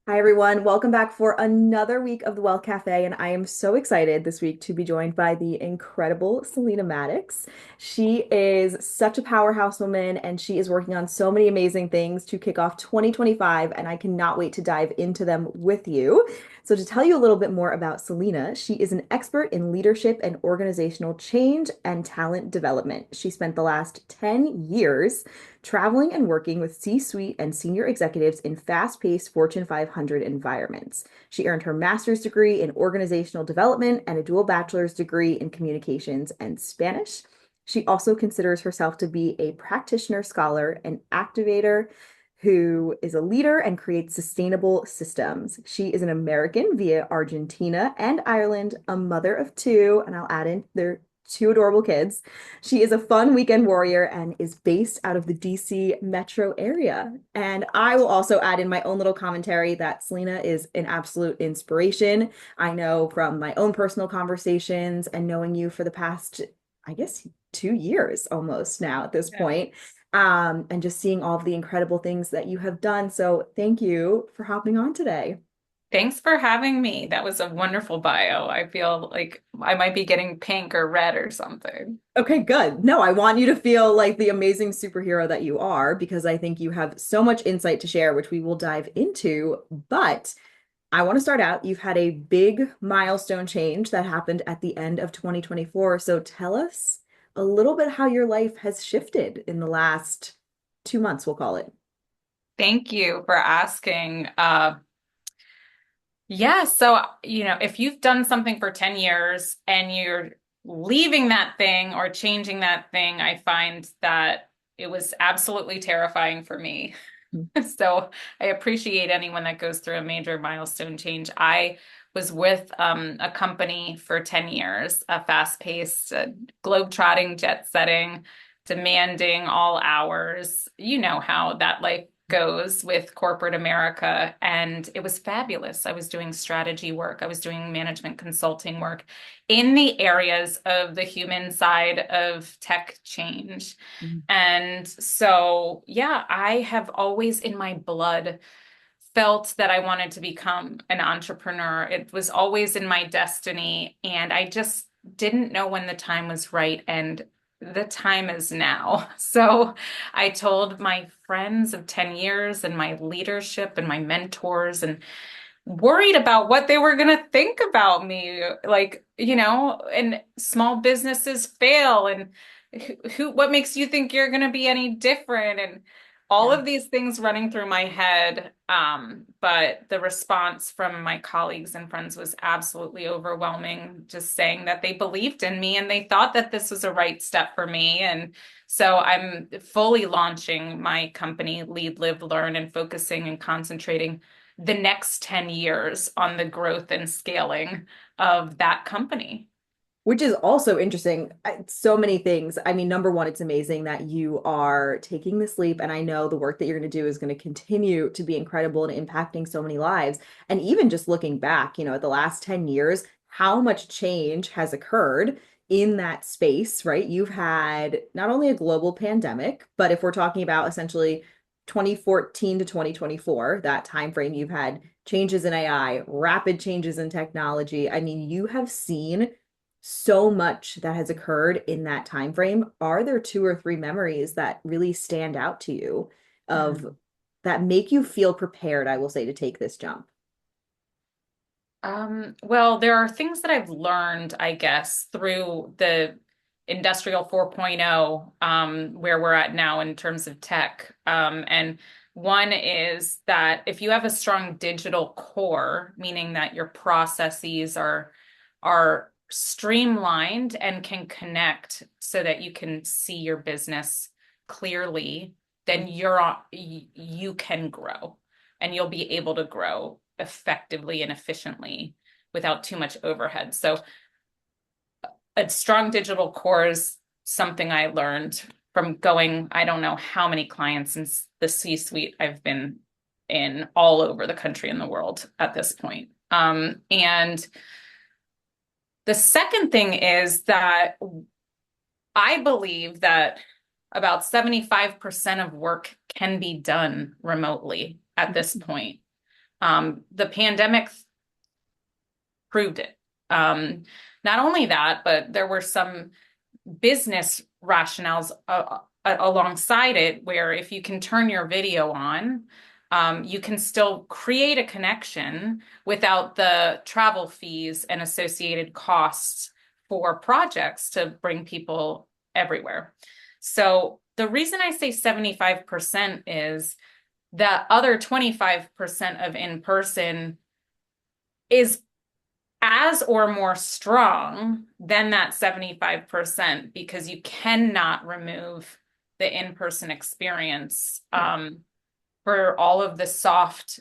Hi, everyone. Welcome back for another week of the Well Cafe. And I am so excited this week to be joined by the incredible Celina Mattocks. She is such a powerhouse woman and she is working on so many amazing things to kick off 2025. And I cannot wait to dive into them with you. So, to tell you a little bit more about Celina, she is an expert in leadership and organizational change and talent development. She spent the last 10 years traveling and working with C-suite and senior executives in fast-paced Fortune 500 environments. She earned her master's degree in organizational development and a dual bachelor's degree in communications and Spanish. She also considers herself to be a practitioner-scholar, an activator who is a leader and creates sustainable systems. She is an American via Argentina and Ireland, a mother of two, and I'll add in their two adorable kids. She is a fun weekend warrior and is based out of the DC metro area. And I will also add in my own little commentary that Celina is an absolute inspiration. I know from my own personal conversations and knowing you for the past, I guess, 2 years almost now at this Yeah. point, and just seeing all of the incredible things that you have done. So thank you for hopping on today. Thanks for having me. That was a wonderful bio. I feel like I might be getting pink or red or something. Okay, good. No, I want you to feel like the amazing superhero that you are because I think you have so much insight to share, which we will dive into. But I want to start out. You've had a big milestone change that happened at the end of 2024. So tell us a little bit how your life has shifted in the last 2 months, we'll call it. Thank you for asking. Yeah, so if you've done something for 10 years and you're leaving that thing or changing that thing, I find that it was absolutely terrifying for me. So I appreciate anyone that goes through a major milestone change. I was with a company for 10 years, a fast-paced, globe-trotting, jet-setting, demanding all hours. You know how that life goes with corporate America. And it was fabulous. I was doing strategy work, I was doing management consulting work in the areas of the human side of tech change. Mhm. And so, yeah, I have always in my blood felt that I wanted to become an entrepreneur. It was always in my destiny, and I just didn't know when the time was right. And the time is now. So I told my friends of 10 years and my leadership and my mentors and worried about what they were going to think about me. Like, and small businesses fail. And what makes you think you're going to be any different? And all Yeah. of these things running through my head. But the response from my colleagues and friends was absolutely overwhelming, just saying that they believed in me and they thought that this was a right step for me. And so I'm fully launching my company, Lead, Live, Learn, and focusing and concentrating the next 10 years on the growth and scaling of that company. Which is also interesting. So many things. I mean, number one, it's amazing that you are taking this leap. And I know the work that you're going to do is going to continue to be incredible and impacting so many lives. And even just looking back, at the last 10 years, how much change has occurred in that space, right? You've had not only a global pandemic, but if we're talking about essentially 2014 to 2024, that time frame, you've had changes in AI, rapid changes in technology. I mean, you have seen so much that has occurred in that time frame. Are there two or three memories that really stand out to you of Mm. that make you feel prepared, I will say, to take this jump? Well, there are things that I've learned, I guess, through the Industrial 4.0, where we're at now in terms of tech. And one is that if you have a strong digital core, meaning that your processes are streamlined and can connect so that you can see your business clearly, then you can grow and you'll be able to grow effectively and efficiently without too much overhead. So a strong digital core is something I learned from going, I don't know how many clients in the C-suite I've been in all over the country and the world at this point. And the second thing is that I believe that about 75% of work can be done remotely at this point. The pandemic proved it. Not only that, but there were some business rationales alongside it, where if you can turn your video on, you can still create a connection without the travel fees and associated costs for projects to bring people everywhere. So the reason I say 75% is the other 25% of in person is as or more strong than that 75% because you cannot remove the in-person experience Yeah. for all of the soft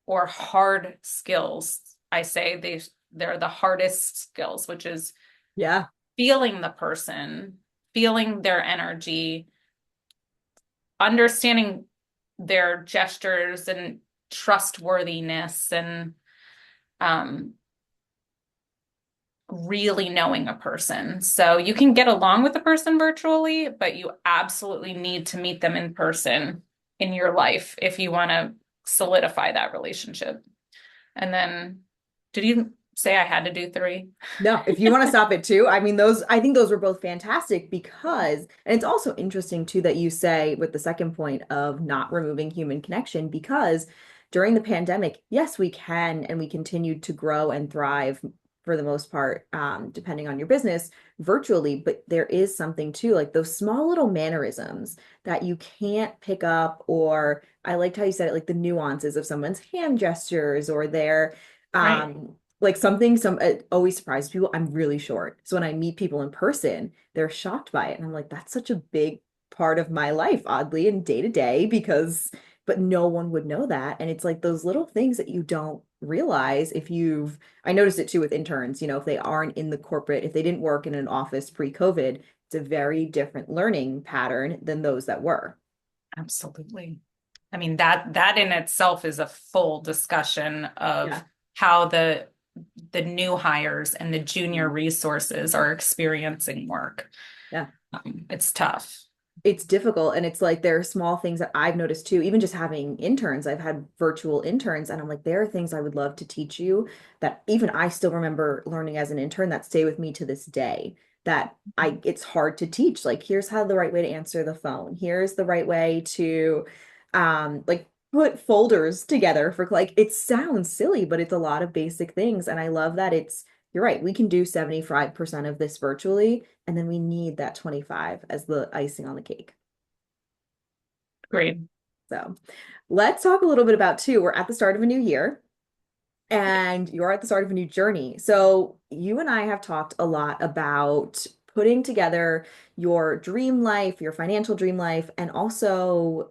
or hard skills. I say they're the hardest skills, which is Yeah. feeling the person, feeling their energy, understanding their gestures and trustworthiness and um, really knowing a person. So you can get along with a person virtually, but you absolutely need to meet them in person in your life if you want to solidify that relationship. And then, did you say I had to do three? No, if you want to stop it too, I mean, I think those were both fantastic because, and it's also interesting too that you say with the second point of not removing human connection, because during the pandemic, yes, we can and we continued to grow and thrive for the most part, depending on your business virtually. But there is something too, like those small little mannerisms that you can't pick up, or I liked how you said it, like the nuances of someone's hand gestures or their, Right. like something some it always surprises people. I'm really short. So when I meet people in person, they're shocked by it. And I'm like, that's such a big part of my life, oddly, and day to day, because but no one would know that. And it's like those little things that you don't realize if you've I noticed it too with interns, if they aren't in the corporate, if they didn't work in an office pre-COVID, it's a very different learning pattern than those that were. Absolutely. I mean, that in itself is a full discussion of Yeah. how the new hires and the junior resources are experiencing work. Yeah. It's tough. It's difficult, and it's like there are small things that I've noticed too, even just having interns. I've had virtual interns and I'm like, there are things I would love to teach you that even I still remember learning as an intern that stay with me to this day, that I it's hard to teach. Like, here's how the right way to answer the phone. Here's the right way to like put folders together for like it sounds silly, but it's a lot of basic things. And I love that it's you're right, we can do 75% of this virtually, and then we need that 25 as the icing on the cake. Agreed. So let's talk a little bit about too. We're at the start of a new year and you're at the start of a new journey. So you and I have talked a lot about putting together your dream life, your financial dream life, and also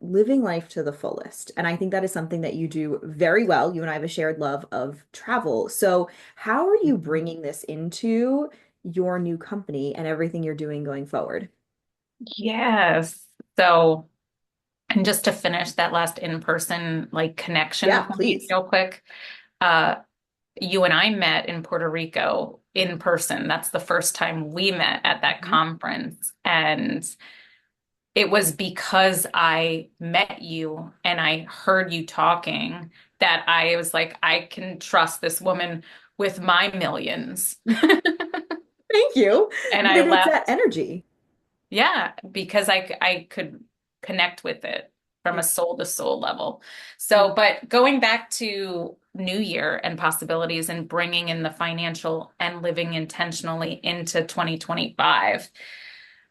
living life to the fullest. And I think that is something that you do very well. You and I have a shared love of travel. So how are you bringing this into your new company and everything you're doing going forward? Yes. So, and just to finish that last in-person like connection Yeah, point please. real quick, uh, you and I met in Puerto Rico in person. That's the first time we met at that Mhm. conference. And it was because I met you and I heard you talking that I was like, I can trust this woman with my millions. Thank you. And But I it's that left, energy. yeah, because I could connect with it from a Yeah. soul to soul level. Yeah. So, but going back to New Year and possibilities and bringing in the financial and living intentionally into 2025.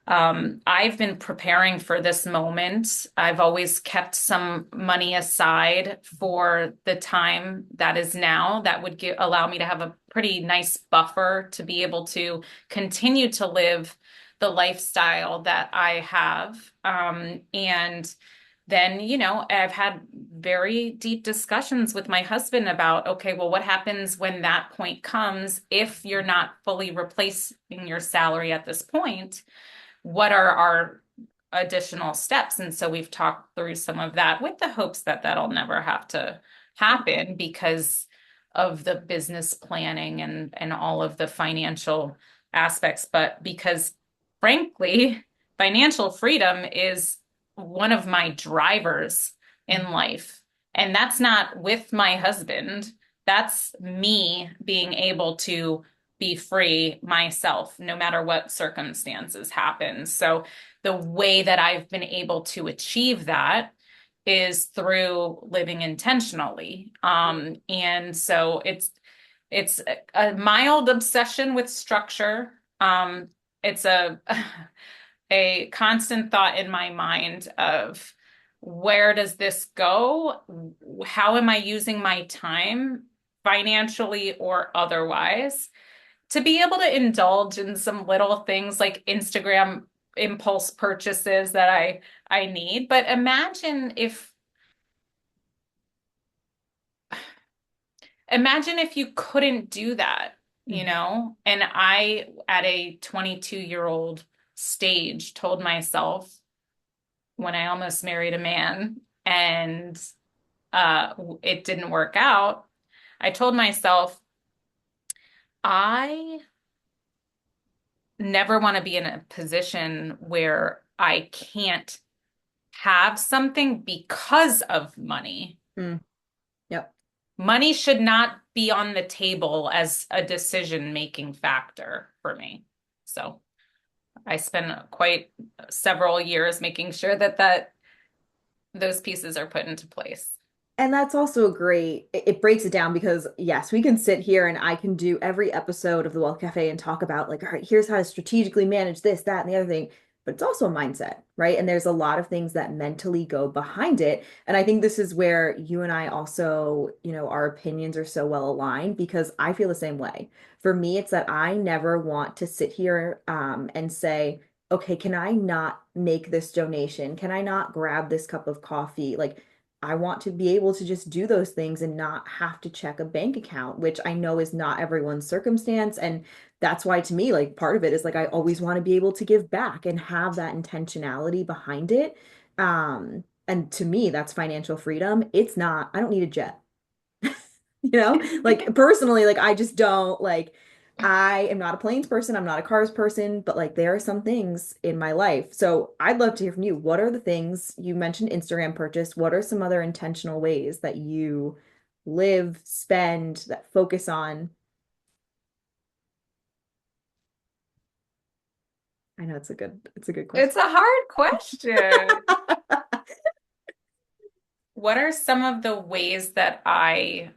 I've been preparing for this moment. I've always kept some money aside for the time that is now that would allow me to have a pretty nice buffer to be able to continue to live the lifestyle that I have. And then, I've had very deep discussions with my husband about, okay, well, what happens when that point comes if you're not fully replacing your salary at this point? What are our additional steps? And so we've talked through some of that with the hopes that that'll never have to happen because of the business planning and all of the financial aspects. But because frankly, financial freedom is one of my drivers in life. And that's not with my husband. That's me being able to be free myself, no matter what circumstances happen. So the way that I've been able to achieve that is through living intentionally. And so it's a mild obsession with structure. It's a constant thought in my mind of where does this go? How am I using my time financially or otherwise to be able to indulge in some little things like Instagram impulse purchases that I need. But imagine if you couldn't do that, you Mhm. know? And I, at a 22-year-old stage, told myself when I almost married a man and it didn't work out, I told myself, I never want to be in a position where I can't have something because of money. Mm, yep. Money should not be on the table as a decision-making factor for me. So I spent quite several years making sure that those pieces are put into place. And that's also a great, it breaks it down because yes, we can sit here and I can do every episode of the Wealth Cafe and talk about like, all right, here's how to strategically manage this, that, and the other thing. But it's also a mindset, right? And there's a lot of things that mentally go behind it. And I think this is where you and I also, our opinions are so well aligned because I feel the same way. For me, it's that I never want to sit here and say, okay, can I not make this donation? Can I not grab this cup of coffee? Like, I want to be able to just do those things and not have to check a bank account, which I know is not everyone's circumstance. And that's why, to me, like part of it is like I always want to be able to give back and have that intentionality behind it. And to me, that's financial freedom. It's not, I don't need a jet. Like personally, like I just don't like I am not a planes person, I'm not a cars person, but like there are some things in my life. So I'd love to hear from you. What are the things you mentioned Instagram purchase? What are some other intentional ways that you live, spend, that focus on? I know it's a good question. It's a hard question. What are some of the ways that I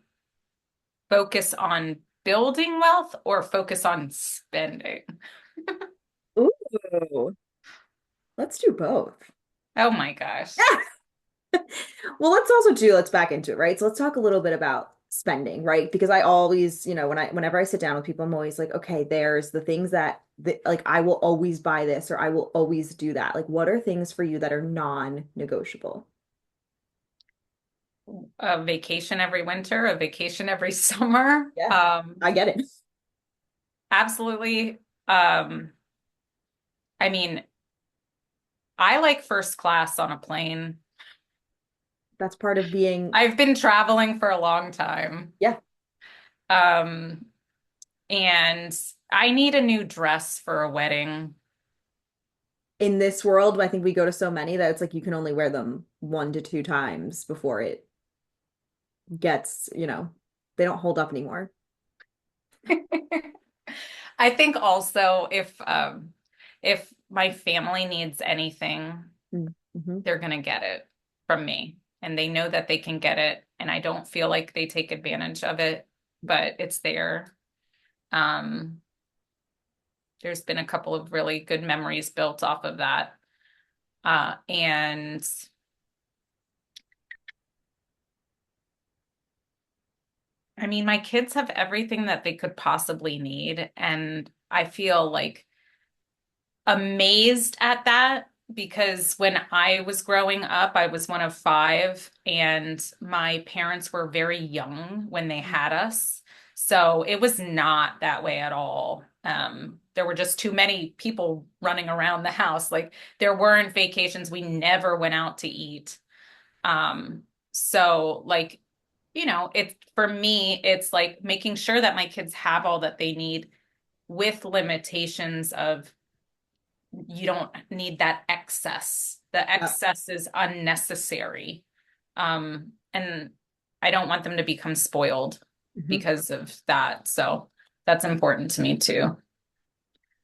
focus on building wealth or focus on spending? Ooh, let's do both. Oh my gosh. Well, let's back into it, right? So let's talk a little bit about spending, right? Because I always, whenever I sit down with people, I'm always like, okay, there's the things that like I will always buy this or I will always do that. Like, what are things for you that are non-negotiable? A vacation every winter, a vacation every summer. Yeah, I get it. Absolutely. I mean, I like first class on a plane. That's part of being, I've been traveling for a long time. yeah, Um, and I need a new dress for a wedding. in this world, I think we go to so many that it's like you can only wear them 1 to 2 times before it gets, they don't hold up anymore. I think also if my family needs anything, Mm-hmm. they're gonna get it from me. And they know that they can get it, and I don't feel like they take advantage of it, but it's there. Um, there's been a couple of really good memories built off of that. And I mean, my kids have everything that they could possibly need, and I feel like amazed at that because when I was growing up, I was one of five, and my parents were very young when they had us. So it was not that way at all. There were just too many people running around the house. Like there weren't vacations. We never went out to eat. Um, so like, it for me, it's like making sure that my kids have all that they need with limitations of you don't need that excess. The Yeah. excess is unnecessary. and I don't want them to become spoiled Mhm. because of that. So that's important to me too.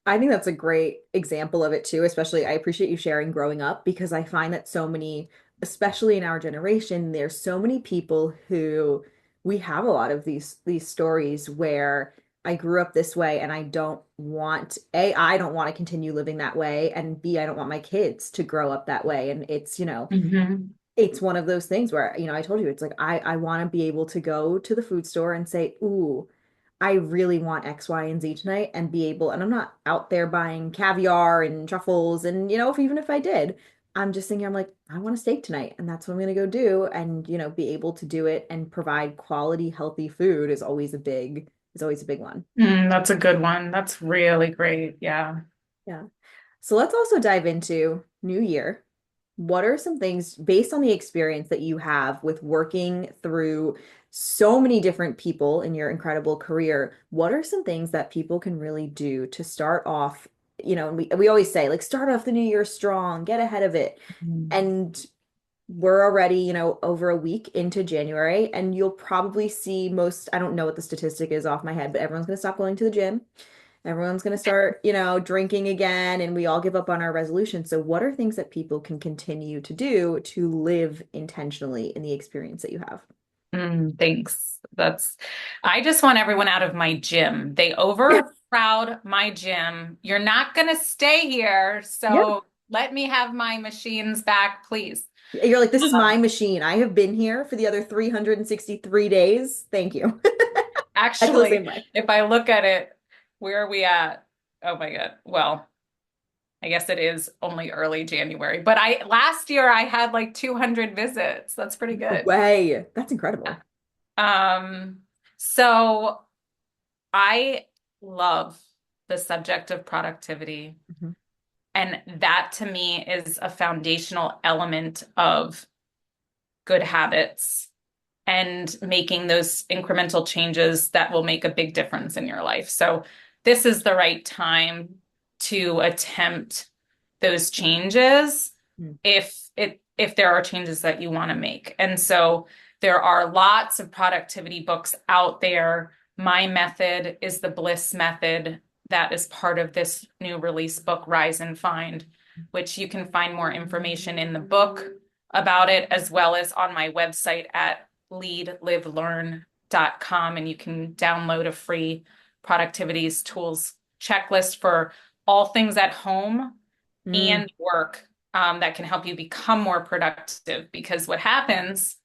I think that's a great example of it too, especially I appreciate you sharing growing up because I find that so many, especially in our generation, there's so many people who we have a lot of these stories where I grew up this way and I don't want A, I don't want to continue living that way, and B, I don't want my kids to grow up that way. And Hmm. it's one of those things where, I told you, it's like I want to be able to go to the food store and say, ooh, I really want X, Y, and Z tonight and be able, and I'm not out there buying caviar and truffles. And, even if I did, I'm just thinking, I'm like, I want a steak tonight. And that's what I'm going to go do. And, be able to do it and provide quality, healthy food is always a big one. That's a good one. That's really great. Yeah. Yeah. So let's also dive into New Year. What are some things based on the experience that you have with working through so many different people in your incredible career? What are some things that people can really do to start off, and we always say like start off the new year strong, get ahead of it. Mm. And we're already, over a week into January, and you'll probably see I don't know what the statistic is off my head, but everyone's going to stop going to the gym. Everyone's going to start, drinking again, and we all give up on our resolutions. So, what are things that people can continue to do to live intentionally in the experience that you have? Thanks. I just want everyone out of my gym. They Yeah. overcrowd my gym. You're not going to stay here. Yeah. So let me have my machines back, please. You're like, this is my Um, machine. I have been here for the other 363 days. Thank you. I feel the Actually, same way. if I look at it, where are we at? Oh my God. Well, I guess it is only early January, but I last year I had like 200 visits. That's pretty No good. way. That's incredible. Um, so I love the subject of productivity. Mhm. And that to me is a foundational element of good habits and making those incremental changes that will make a big difference in your life. So this is the right time to attempt those changes Mm. if there are changes that you want to make. And so there are lots of productivity books out there. My method is the Bliss method that is part of this new release book, Rise and Find, which you can find more information in the book about it, as well as on my website at leadlivelearn.com. And you can download a free productivities tools checklist for all things at home Mm. and work that can help you become more productive. Because what happens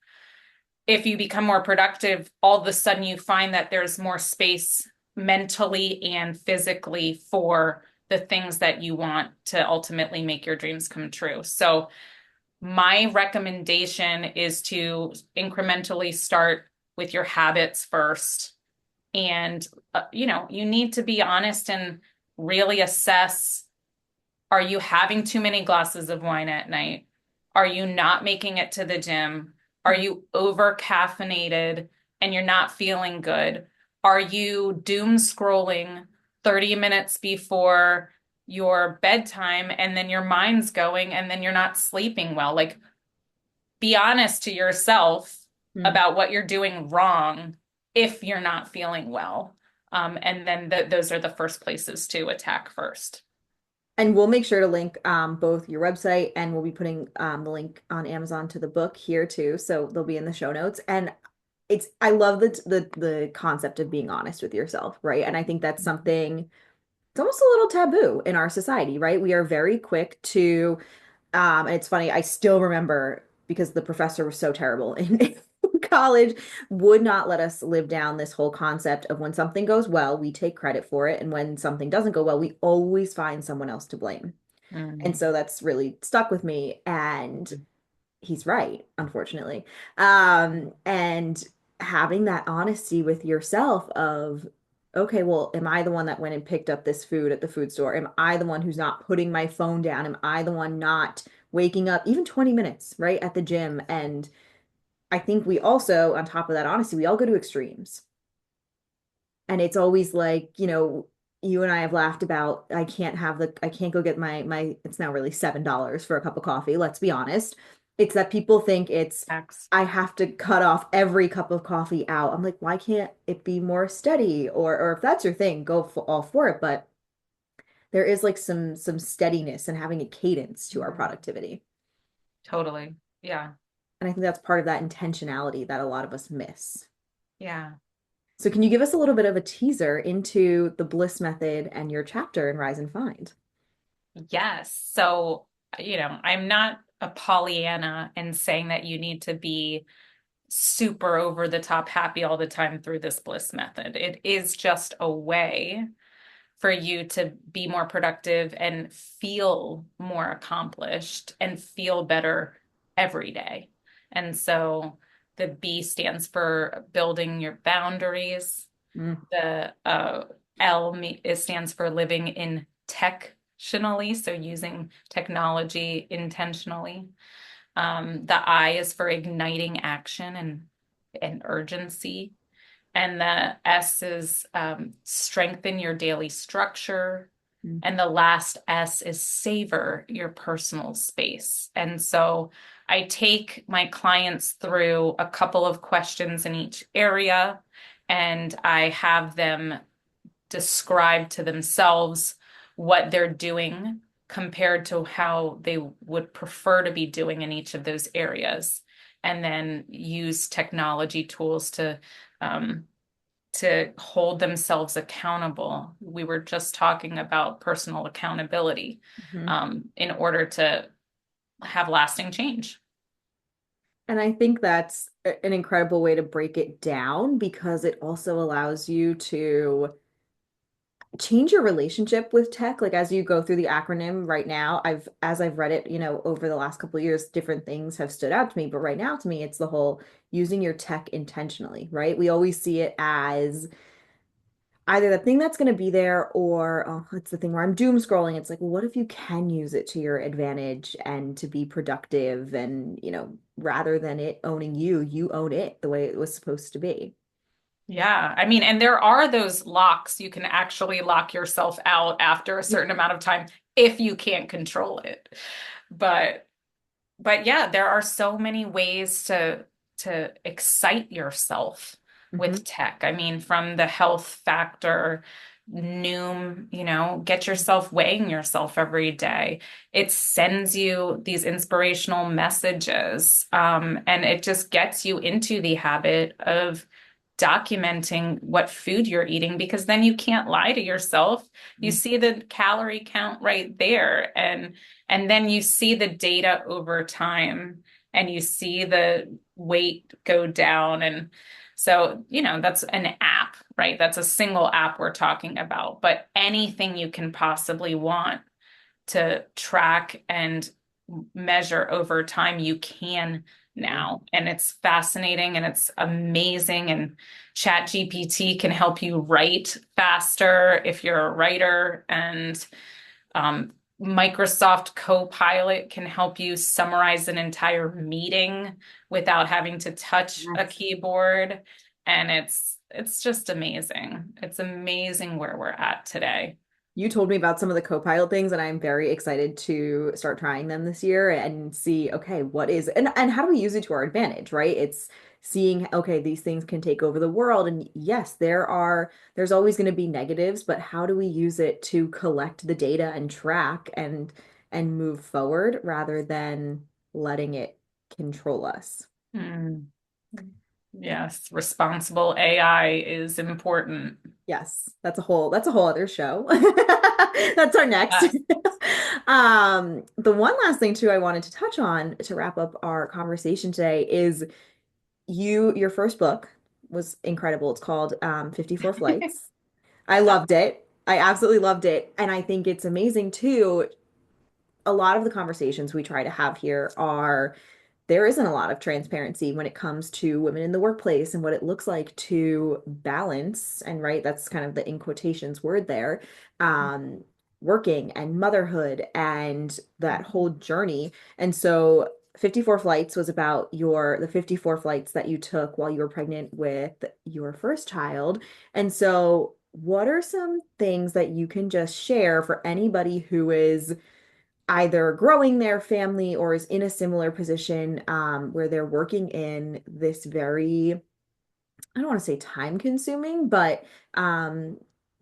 if you become more productive, all of a sudden you find that there's more space mentally and physically for the things that you want to ultimately make your dreams come true. So my recommendation is to incrementally start with your habits first. And, you need to be honest and really assess, are you having too many glasses of wine at night? Are you not making it to the gym? Are you over caffeinated and you're not feeling good? Are you doom scrolling 30 minutes before your bedtime and then your mind's going and then you're not sleeping well? Like, be honest to yourself Mm. about what you're doing wrong if you're not feeling well. And then those are the first places to attack first. And we'll make sure to link both your website and we'll be putting the link on Amazon to the book here too. So they'll be in the show notes. And I love the concept of being honest with yourself, right? And I think that's something it's almost a little taboo in our society, right? We are very quick to and it's funny, I still remember because the professor was so terrible in college, would not let us live down this whole concept of when something goes well, we take credit for it. And when something doesn't go well, we always find someone else to blame. And Mm. so that's really stuck with me. And he's right, unfortunately. And having that honesty with yourself of, okay, well, am I the one that went and picked up this food at the food store? Am I the one who's not putting my phone down? Am I the one not waking up even 20 minutes, right, at the gym? And I think we also, on top of that honesty, we all go to extremes. And it's always like, you and I have laughed about I can't go get my it's now really $7 for a cup of coffee, let's be honest. It's that people think it's, X. I have to cut off every cup of coffee out. I'm like, why can't it be more steady? Or if that's your thing, go for, all for it. But there is like some steadiness and having a cadence to our Mhm. productivity. Totally. Yeah. And I think that's part of that intentionality that a lot of us miss. Yeah. So can you give us a little bit of a teaser into the Bliss method and your chapter in Rise and Find? Yes. So, I'm not a Pollyanna and saying that you need to be super over the top happy all the time through this bliss method. It is just a way for you to be more productive and feel more accomplished and feel better every day. And so the B stands for building your boundaries. Mm, The it stands for living intentionally, so using technology intentionally. The I is for igniting action and urgency. And the S is strengthen your daily structure. mm, And the last S is savor your personal space. And so I take my clients through a couple of questions in each area, and I have them describe to themselves what they're doing compared to how they would prefer to be doing in each of those areas, and then use technology tools um, to hold themselves accountable. We were just talking about personal accountability mhm. in order to have lasting change. And I think that's an incredible way to break it down because it also allows you to change your relationship with tech. Like as you go through the acronym right now, as I've read it, over the last couple of years, different things have stood out to me. But right now, to me, it's the whole using your tech intentionally, right? We always see it as either the thing that's going to be there or oh, it's the thing where I'm doom scrolling. It's like, well, what if you can use it to your advantage and to be productive and, rather than it owning you, you own it the way it was supposed to be. Yeah, I mean, and there are those locks. You can actually lock yourself out after a certain amount of time if you can't control it. But but yeah, there are so many ways to excite yourself Hmm. with tech. I mean, from the health factor, Noom, get yourself weighing yourself every day. It sends you these inspirational messages, and it just gets you into the habit of documenting what food you're eating because then you can't lie to yourself. You see the calorie count right there, and then you see the data over time and you see the weight go down. And so, that's an app, right? That's a single app we're talking about. But anything you can possibly want to track and measure over time, you can Yeah. now. And it's fascinating and it's amazing. And Chat GPT can help you write faster if you're a writer. And um, Microsoft Copilot can help you summarize an entire meeting without having to touch a Yes. keyboard. And it's just amazing. It's amazing where we're at today. You told me about some of the Copilot things, and I'm very excited to start trying them this year and see, okay, what is and how do we use it to our advantage, right? It's seeing, okay, these things can take over the world. And yes, there's always going to be negatives, but how do we use it to collect the data and track and move forward rather than letting it control us? Mm, yes, responsible AI is important. Yes, that's a whole other show. That's our next. Yes. The one last thing too I wanted to touch on to wrap up our conversation today is your first book was incredible. It's called 54 Flights. I loved it. I absolutely loved it. And I think it's amazing too. A lot of the conversations we try to have here are there isn't a lot of transparency when it comes to women in the workplace and what it looks like to balance, and right, that's kind of the in quotations word there, um, working and motherhood and that whole journey. And so 54 Flights was about the 54 flights that you took while you were pregnant with your first child. And so what are some things that you can just share for anybody who is either growing their family or is in a similar position where they're working in this very, I don't want to say time consuming, but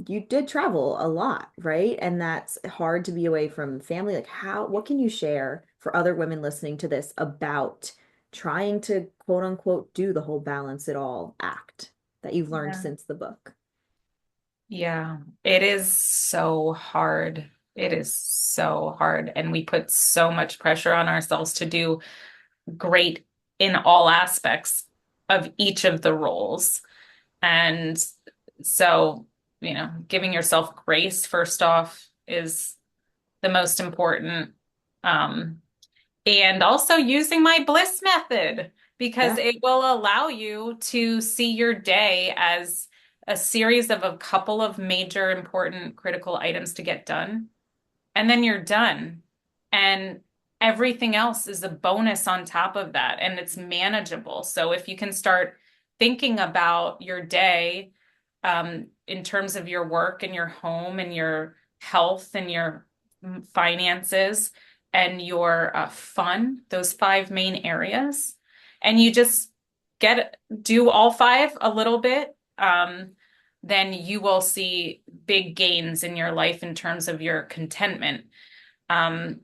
you did travel a lot, right? And that's hard to be away from family. Like what can you share for other women listening to this about trying to quote unquote do the whole balance it all act that you've learned Yeah. since the book? Yeah, it is so hard. It is so hard. And we put so much pressure on ourselves to do great in all aspects of each of the roles. And so, giving yourself grace first off is the most important. Um, and also using my bliss method because Yeah. it will allow you to see your day as a series of a couple of major important critical items to get done. And then you're done. And everything else is a bonus on top of that. And it's manageable. So if you can start thinking about your day in terms of your work and your home and your health and your finances and your fun, those five main areas, and you just do all five a little bit, then you will see big gains in your life in terms of your contentment. Um,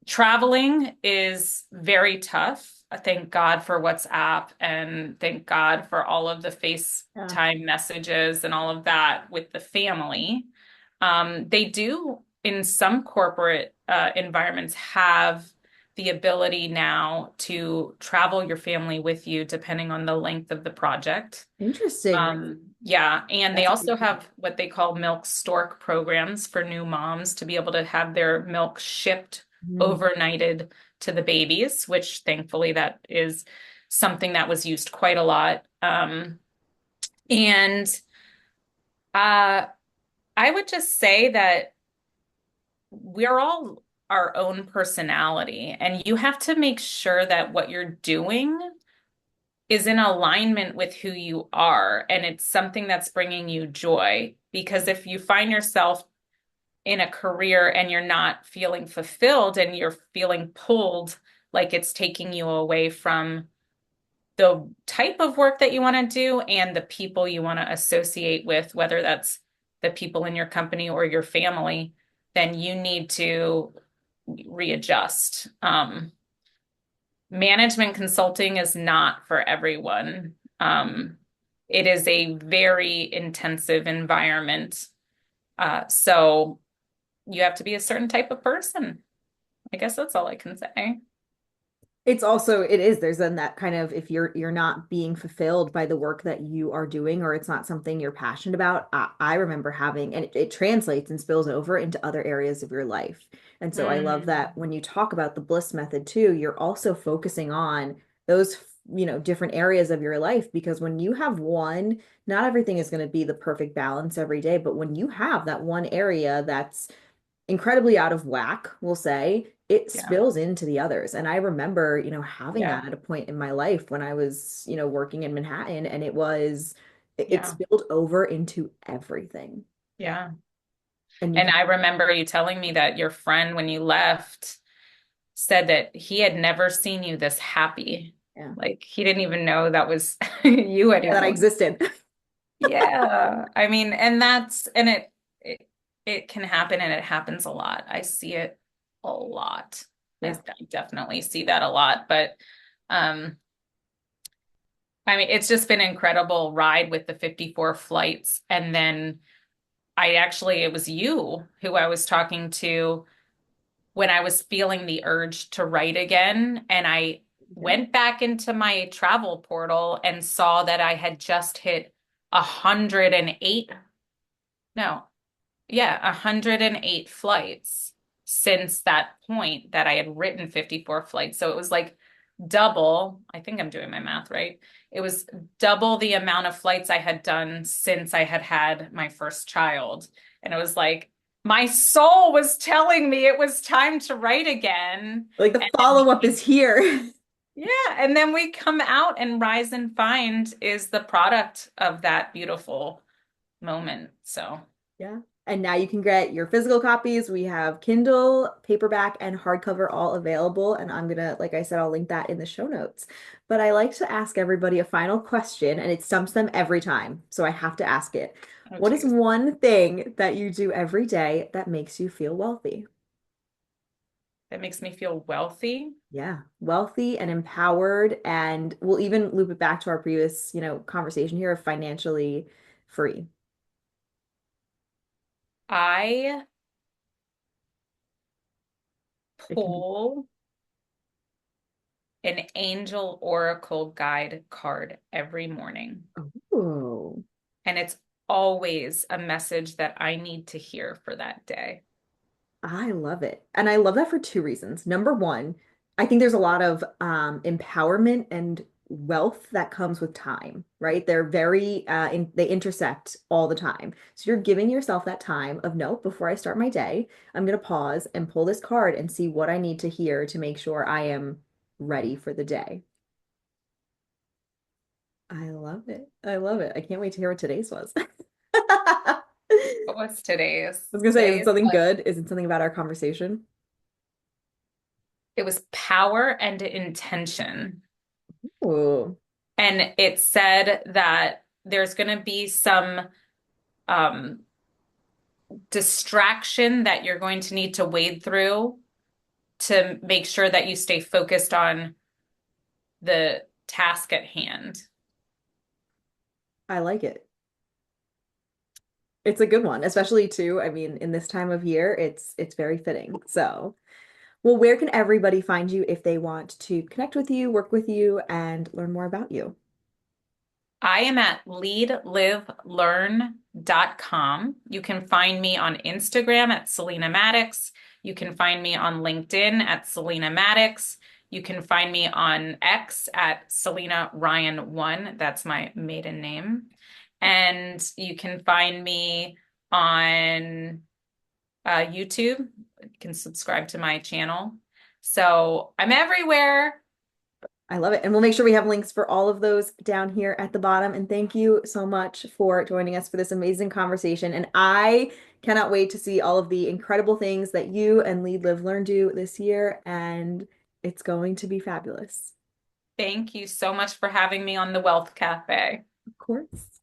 Traveling is very tough. Thank God for WhatsApp and thank God for all of the Yeah. FaceTime messages and all of that with the family. They do, in some corporate environments, have the ability now to travel your family with you depending on the length of the project. Interesting. Yeah, and they That's also amazing. have what they call milk stork programs for new moms to be able to have their milk shipped Mm. overnighted to the babies, which thankfully that is something that was used quite a lot. And I would just say that we're all our own personality, and you have to make sure that what you're doing is in alignment with who you are and it's something that's bringing you joy. Because if you find yourself in a career and you're not feeling fulfilled and you're feeling pulled, like it's taking you away from the type of work that you want to do and the people you want to associate with, whether that's the people in your company or your family, then you need to readjust. Management consulting is not for everyone. It is a very intensive environment. So you have to be a certain type of person. I guess that's all I can say. It's also it is there's then that kind of if you're not being fulfilled by the work that you are doing or it's not something you're passionate about. I remember having and it translates and spills over into other areas of your life. And so I love that Mm, when you talk about the bliss method too, you're also focusing on those different areas of your life because when you have one, not everything is going to be the perfect balance every day, but when you have that one area that's incredibly out of whack, we'll say, it yeah, spills into the others. And I remember, having yeah, that at a point in my life when I was, working in Manhattan and it yeah, spilled over into everything. yeah. And you And can, I remember you telling me that your friend, when you left, said that he had never seen you this happy. yeah, Like he didn't even know that was you yeah, that I anymore. existed. Yeah. I mean, and it it can happen and it happens a lot. I see it a lot. Yeah. I definitely see that a lot. But um I mean, it's just been an incredible ride with the 54 flights. And then it was you who I was talking to when I was feeling the urge to write again. And I Yeah. went back into my travel portal and saw that I had just hit 108, no, yeah, 108 flights since that point that I had written 54 flights. So it was like double, I think I'm doing my math right. It was double the amount of flights I had done since I had had my first child. And it was like my soul was telling me it was time to write again. Like the And then follow-up is here. yeah, and then we come out and Rise and Find is the product of that beautiful moment. So Yeah. And now you can get your physical copies. We have Kindle, paperback, and hardcover all available. And I'm gonna, like I said, I'll link that in the show notes. But I like to ask everybody a final question, and it stumps them every time. So I have to ask it. Oh, What is geez. one thing that you do every day that makes you feel wealthy? That makes me feel wealthy. Yeah, wealthy and empowered, and we'll even loop it back to our previous, conversation here of financially free. I It can be, pull an angel oracle guide card every morning, oh, and it's always a message that I need to hear for that day. I love it. And I love that for two reasons. Number one, I think there's a lot of empowerment and wealth that comes with time, right? They're they intersect all the time. So you're giving yourself that time of, no, before I start my day, I'm going to pause and pull this card and see what I need to hear to make sure I am ready for the day. I love it. I love it. I can't wait to hear what today's was. I What was today's? was gonna say, is it Today's something was good? Is it something about our conversation? it was power and intention. Ooh, And it said that there's going to be some um, distraction that you're going to need to wade through to make sure that you stay focused on the task at hand. I like it. It's a good one, especially too, I mean, in this time of year, it's very fitting. So, well, where can everybody find you if they want to connect with you, work with you, and learn more about you? I am at leadlivelearn.com. You can find me on Instagram at Celina Mattocks. You can find me on LinkedIn at Celina Mattocks. You can find me on X at Celina Ryan 1. That's my maiden name. And you can find me on YouTube. You can subscribe to my channel. So I'm everywhere. I love it. And we'll make sure we have links for all of those down here at the bottom. And thank you so much for joining us for this amazing conversation. And I cannot wait to see all of the incredible things that you and Lead Live Learn do this year. And it's going to be fabulous. Thank you so much for having me on the Wealth Cafe. Of course.